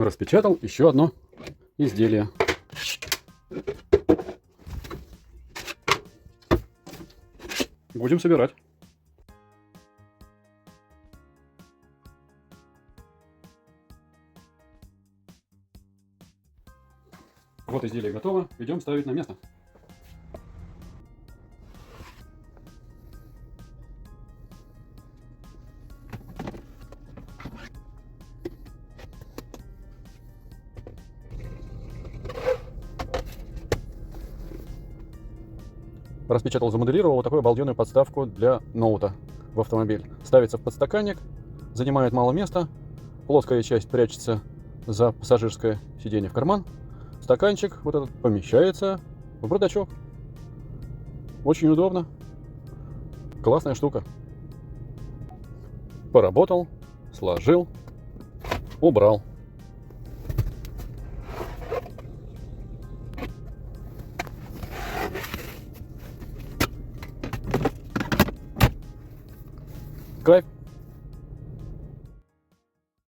Распечатал еще одно изделие. Будем собирать. Вот изделие готово. Идем ставить на место. Распечатал, замоделировал вот такую обалденную подставку для ноута в автомобиль. Ставится в подстаканник, занимает мало места, плоская часть прячется за пассажирское сиденье в карман, стаканчик вот этот помещается в бардачок. Очень удобно, классная штука. Поработал, сложил, убрал. Кайф.